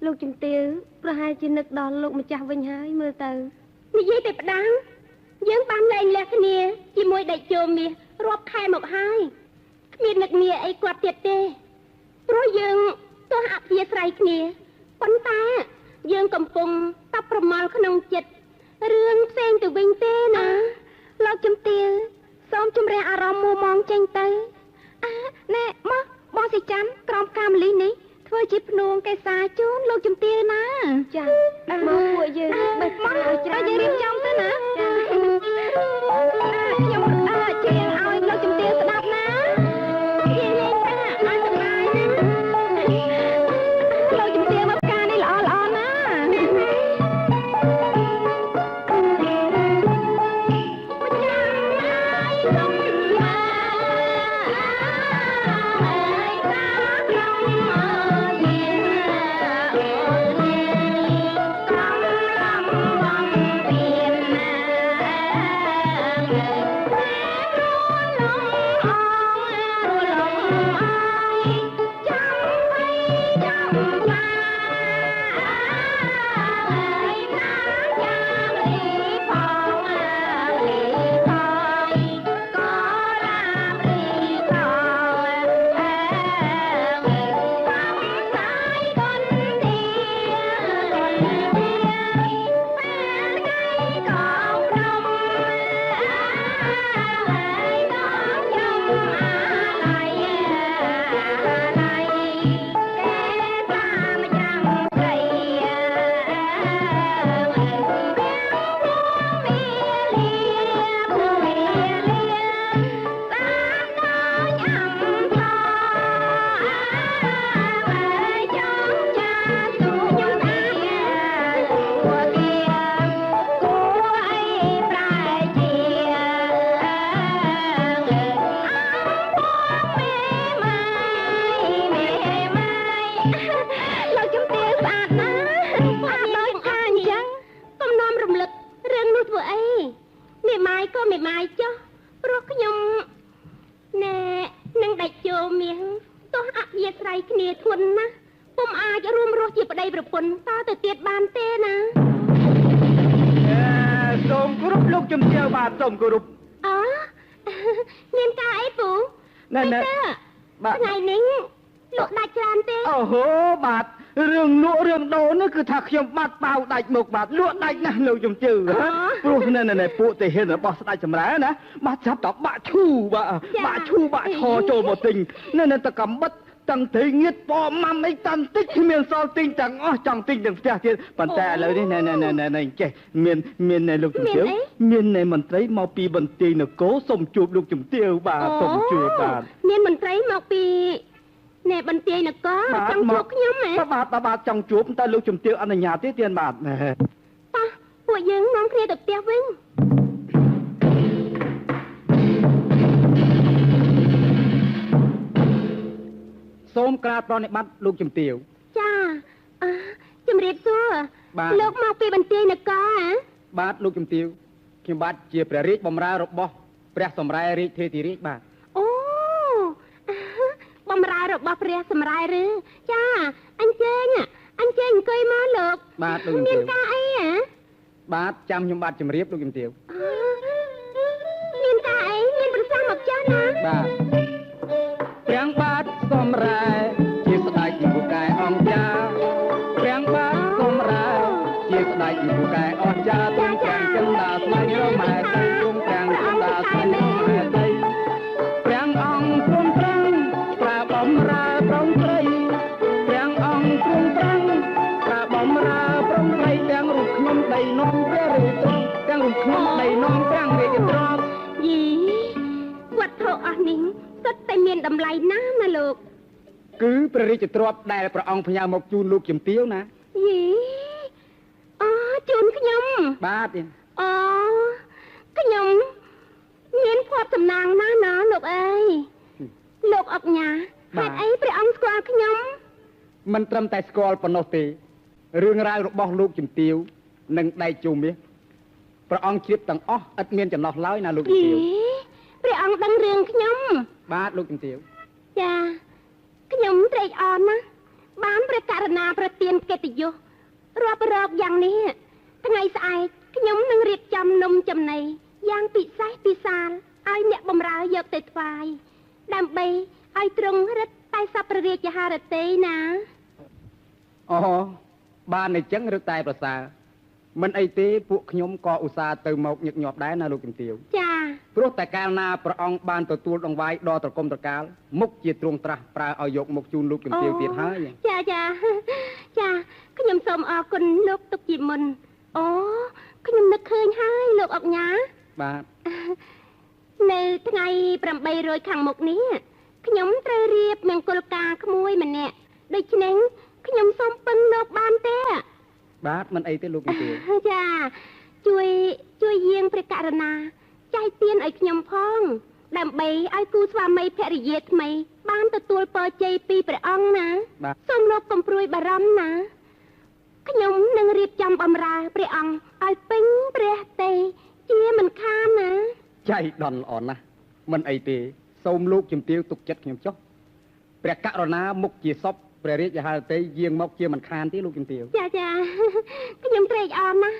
លោកជំទាវប្រហែលជានឹកដល់លោកម្ចាស់វិញហើយមើលទៅនិយាយទៅផ្ដាំយើងបានលែងលះគ្នាជាមួយដេចជោមាសរាប់ខែមកហើយគ្មាននឹកងារអីគាត់ទៀតទេព្រោះយើងទោះអព្យាស្រ័យគ្នាប៉ុន្តែយើងកំពុងតាប់ប្រមល់ក្នុងចិត្តរឿងផ្សេងទៅវិញទេណាលោកជំទាវសូមជំរះអារម្មណ៍មួម៉ងចេញទៅណែមកបងសិចាំក្រោមកាមលីនេះធ្វើជាភ្នួងកេសាជូនលោកជំទាវណាចាមកពួកយើងបេះមកច្រើនយើងរៀបចំទៅណាខ្ញុំជាឲ្យលោកជំទាវស្ដាប់ណានិយាយលេងតាឲ្យសុបាយណាលោកជំទាវមកការនេះល្អណាថ្ងៃនេះលក់ដាច់ច្រើនទេអូហូបាទរឿងលក់រឿងដូរនេះគឺថាខ្ញុំបាត់ប៉ាវដាច់មុខបាទលក់ដាច់ណាស់លោកជំទាវព្រោះនៅពួកទាហានរបស់ស្ដេចចម្រែណាបាទចាប់តបាក់ឈូបាទបាក់ឈូបាក់ឈរចូលមកទិញនៅតកំបិតតាំងត្រីងៀតប៉ម៉ាំអីតាន់តិចគ្មានសល់ទិញទាំងអស់ចង់ទិញទាំងផ្ទះទៀតប៉ុន្តែឥឡូវនេះណែចេះមានលោកជំទាវមានមន្ត្រីមកពីបន្ទាយនគរសូមជួបលោកជំទាវបាទសូមជួបបាទមានមន្ត្រីមកពីណែបន្ទាយនគរចង់ជួបខ្ញុំហ៎បាទចង់ជួបតែលោកជំទាវអនុញ្ញាតទេទៀតបាទប៉ះពួកយើងនាំគ្នាទៅផ្ទះវិញសូមក្រាបប្រណិប័តលោកជំទាវចាជំរាបសួរលោកមកពីបន្ទាយនគរហ៎បាទលោកជំទាវខ្ញុំបាទជាព្រះរាជបម្រើរបស់ព្រះសម្រែរាជទេទីរាជបាទអូបម្រើរបស់ព្រះសម្រែឬចាអញ្ជើញអង្គុយមកលោកបាទលោកជំទាវមានការអីហ៎បាទចាំខ្ញុំបាទជំរាបលោកជំទាវមានការអីមានប្រសាសន៍មកចាស់ណាបាទព្រះបាទសម្រែជាស្ដេចពូកែអង្គចាព្រះបាទសម្រែជាស្ដេចពូកែអង្គចាទុំទាំងចិនដាស្មៃរម៉ែតៃទុំទាំងចិនដាស្មៃរម៉ែតៃព្រះអង្គព្រមប្រឹងប្រើបំរើប្រងព្រៃព្រះអង្គព្រមប្រឹងប្រើបំរើប្រងព្រៃទាំងរូបខ្ញុំដីនំព្រះរាជទ្រព្យទាំងរូបខ្ញុំដីនំព្រះរាជទ្រព្យយីវត្ថុអស់នេះសុទ្ធតែមានតម្លៃណាស់ណាលោកគឺព្រះរាជទ្រព្យដែលព្រះអង្គផ្ញើមកជូនលោកជំទាវណាយីជូនខ្ញុំបាទអូខ្ញុំមានភ័ព្វសំណាងណាស់ណាលោកអើយលោកអុកញ៉ាហេតុអីព្រះអង្គស្គាល់ខ្ញុំមិនត្រឹមតែស្គាល់ប៉ុណ្ណោះទេរឿងរ៉ាវរបស់លោកជំទាវនិងដៃជូមាសព្រះអង្គជ្រាបទាំងអស់ឥតមានចំណោះឡើយណាលោកជំទាវព្រះអង្គដឹងរឿងខ្ញុំបាទលោកជំទាវចាខ្ញុំត្រេកអរណាស់ បានព្រះករណាប្រទានកិត្តិយសរាប់រកយ៉ាងនេះថ្ងៃស្អែកខ្ញុំនឹងរៀបចំនំចំណីយ៉ាងពិសេសពិសាលឲ្យអ្នកបម្រើយកទៅថ្វាយដើម្បីឲ្យទ្រង់រឹតតែសពព្រះរាជហឫទ័យណាអូបានអញ្ចឹងរឹតតែប្រសើរមិនអីទេពួកខ្ញុំក៏ឧស្សាហ៍ទៅមកញឹកញាប់ដែរណាលោកជំទាវចាព្រោះតែកាលណាព្រះអង្គបានទទួលដង្វាយដល់ត្រកុំត្រកាលមុខជាទ្រង់ត្រាស់ប្រើឲ្យយកមកជូនលោកជំទាវទៀតហើយចាចាខ្ញុំសូមអរគុណលោកទុកជាមុនអូខ្ញុំនឹកឃើញហើយលោកអុកញ៉ាបាទនៅថ្ងៃ800ខាងមុខនេះខ្ញុំត្រូវរៀបមង្គលការក្មួយម្នាក់ដូច្នេះខ្ញុំសូមពឹងលោកបានទេបាទមិនអីទេលោកជំទាវចាជួយយាងព្រះករណាចែកទានឲ្យខ្ញុំផងដើម្បីឲ្យគូស្វាមីភរិយាថ្មីបានទទួលពរជ័យពីព្រះអង្គណាសូមលោកកុំព្រួយបារម្ភណាខ្ញុំនឹងរៀបចំបម្រើព្រះអង្គឲ្យពេញព្រះទេជាមិនខានណាចៃដន្យល្អណាស់មិនអីទេសូមលោកជំទាវទុកចិត្តខ្ញុំចុះព្រះករណាមុខជាសពព្រះរាជហឫទ័យយាងមកជាមិនខានទេលោកជំទាវចាខ្ញុំត្រេកអរណាស់